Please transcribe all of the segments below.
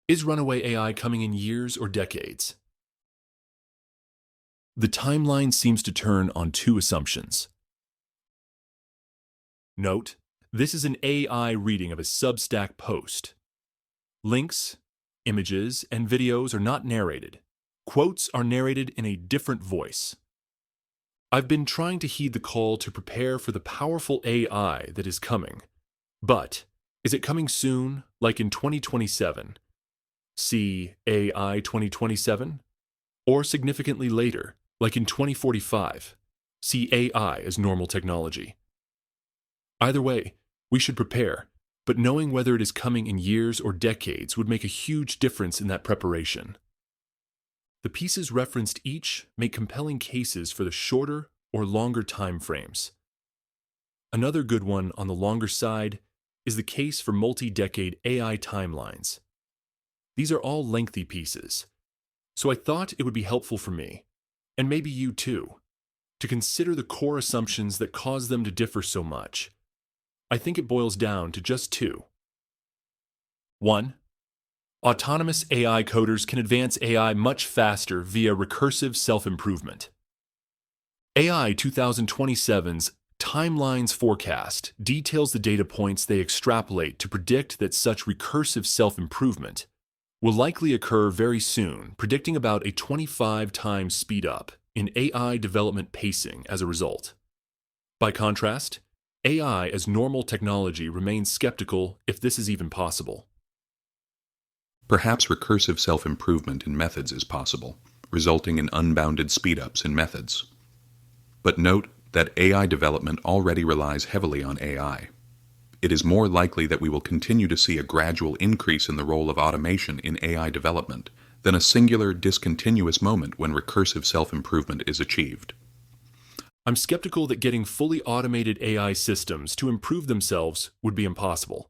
Is runaway AI coming in years or decades? The timeline seems to turn on two assumptions. Note, this is an AI reading of a Substack post. Links, images, and videos are not narrated. Quotes are narrated in a different voice. I've been trying to heed the call to prepare for the powerful AI that is coming. But, is it coming soon, like in 2027? See AI 2027? Or significantly later, like in 2045? See AI as normal technology. Either way, we should prepare, but knowing whether it is coming in years or decades would make a huge difference in that preparation. The pieces referenced each make compelling cases for the shorter or longer time frames. Another good one on the longer side is the case for multi-decade AI timelines. These are all lengthy pieces, so I thought it would be helpful for me, and maybe you too, to consider the core assumptions that cause them to differ so much. I think it boils down to just two. 1. Autonomous AI coders can advance AI much faster via recursive self-improvement. AI 2027's Timelines Forecast details the data points they extrapolate to predict that such recursive self-improvement will likely occur very soon, predicting about a 25 times speed-up in AI development pacing as a result. By contrast, AI as normal technology remains skeptical if this is even possible. Perhaps recursive self-improvement in methods is possible, resulting in unbounded speedups in methods. But note that AI development already relies heavily on AI. It is more likely that we will continue to see a gradual increase in the role of automation in AI development than a singular discontinuous moment when recursive self-improvement is achieved. I'm skeptical that getting fully automated AI systems to improve themselves would be impossible.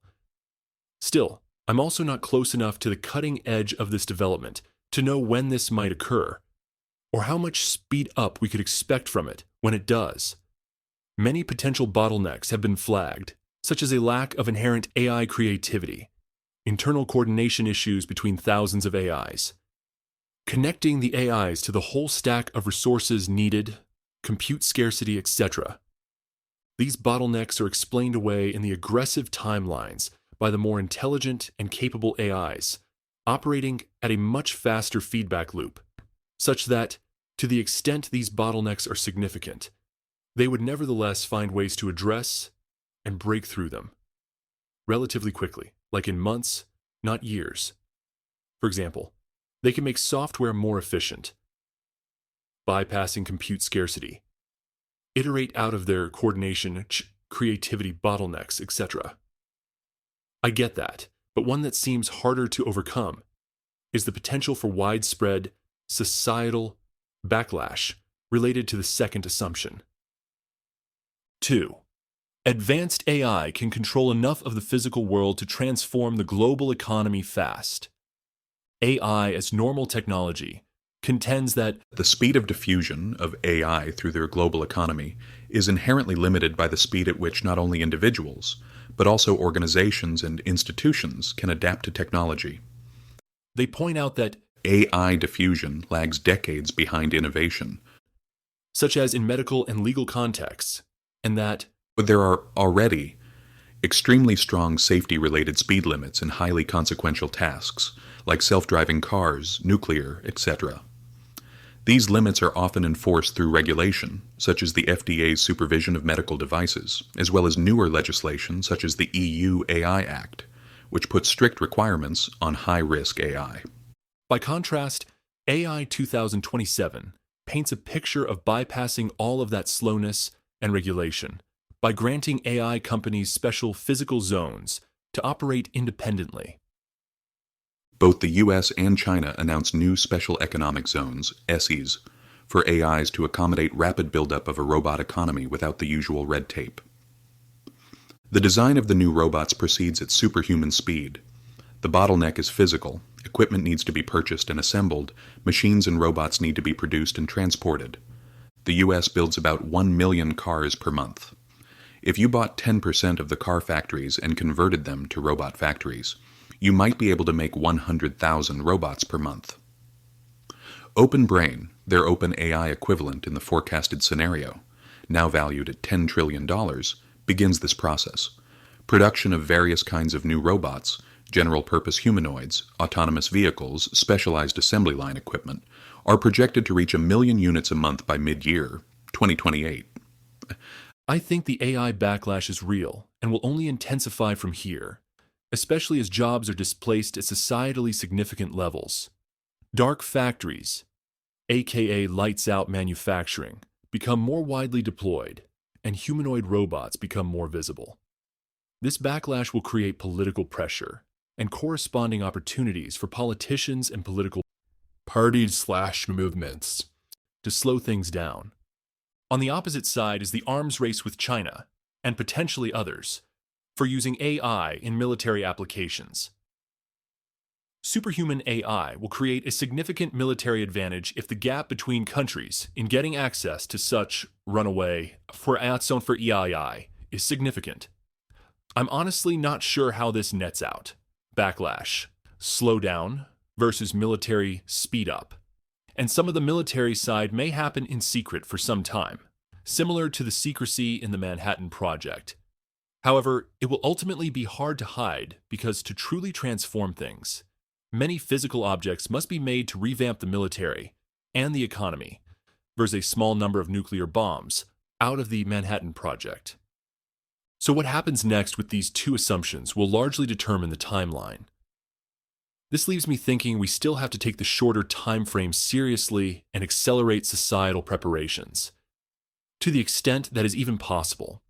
Still, I'm also not close enough to the cutting edge of this development to know when this might occur, or how much speed up we could expect from it when it does. Many potential bottlenecks have been flagged, such as a lack of inherent AI creativity, internal coordination issues between thousands of AIs, connecting the AIs to the whole stack of resources needed, compute scarcity, etc. These bottlenecks are explained away in the aggressive timelines by the more intelligent and capable AIs, operating at a much faster feedback loop, such that, to the extent these bottlenecks are significant, they would nevertheless find ways to address and break through them relatively quickly, like in months, not years. For example, they can make software more efficient, bypassing compute scarcity, iterate out of their coordination, creativity bottlenecks, etc. I get that, but one that seems harder to overcome is the potential for widespread societal backlash related to the second assumption. 2. Advanced AI can control enough of the physical world to transform the global economy fast. AI as normal technology contends that the speed of diffusion of AI through their global economy is inherently limited by the speed at which not only individuals, but also organizations and institutions can adapt to technology. They point out that AI diffusion lags decades behind innovation, such as in medical and legal contexts, and that there are already extremely strong safety-related speed limits in highly consequential tasks, like self-driving cars, nuclear, etc. These limits are often enforced through regulation, such as the FDA's supervision of medical devices, as well as newer legislation such as the EU AI Act, which puts strict requirements on high-risk AI. By contrast, AI 2027 paints a picture of bypassing all of that slowness and regulation by granting AI companies special physical zones to operate independently. Both the US and China announced new special economic zones, SEs, for AIs to accommodate rapid buildup of a robot economy without the usual red tape. The design of the new robots proceeds at superhuman speed. The bottleneck is physical. Equipment needs to be purchased and assembled. Machines and robots need to be produced and transported. The US builds about 1 million cars per month. If you bought 10% of the car factories and converted them to robot factories, you might be able to make 100,000 robots per month. OpenBrain, their OpenAI equivalent in the forecasted scenario, now valued at $10 trillion, begins this process. Production of various kinds of new robots, general-purpose humanoids, autonomous vehicles, specialized assembly line equipment, are projected to reach 1 million units a month by mid-year, 2028. I think the AI backlash is real and will only intensify from here, especially as jobs are displaced at societally significant levels. Dark factories, aka lights-out manufacturing, become more widely deployed, and humanoid robots become more visible. This backlash will create political pressure and corresponding opportunities for politicians and political parties/movements to slow things down. On the opposite side is the arms race with China, and potentially others, for using AI in military applications. Superhuman AI will create a significant military advantage if the gap between countries in getting access to such runaway for AI is significant. I'm honestly not sure how this nets out. Backlash, slowdown versus military speed up. And some of the military side may happen in secret for some time, similar to the secrecy in the Manhattan Project. However, it will ultimately be hard to hide because to truly transform things, many physical objects must be made to revamp the military and the economy versus a small number of nuclear bombs out of the Manhattan Project. So what happens next with these two assumptions will largely determine the timeline. This leaves me thinking we still have to take the shorter time frame seriously and accelerate societal preparations, to the extent that is even possible.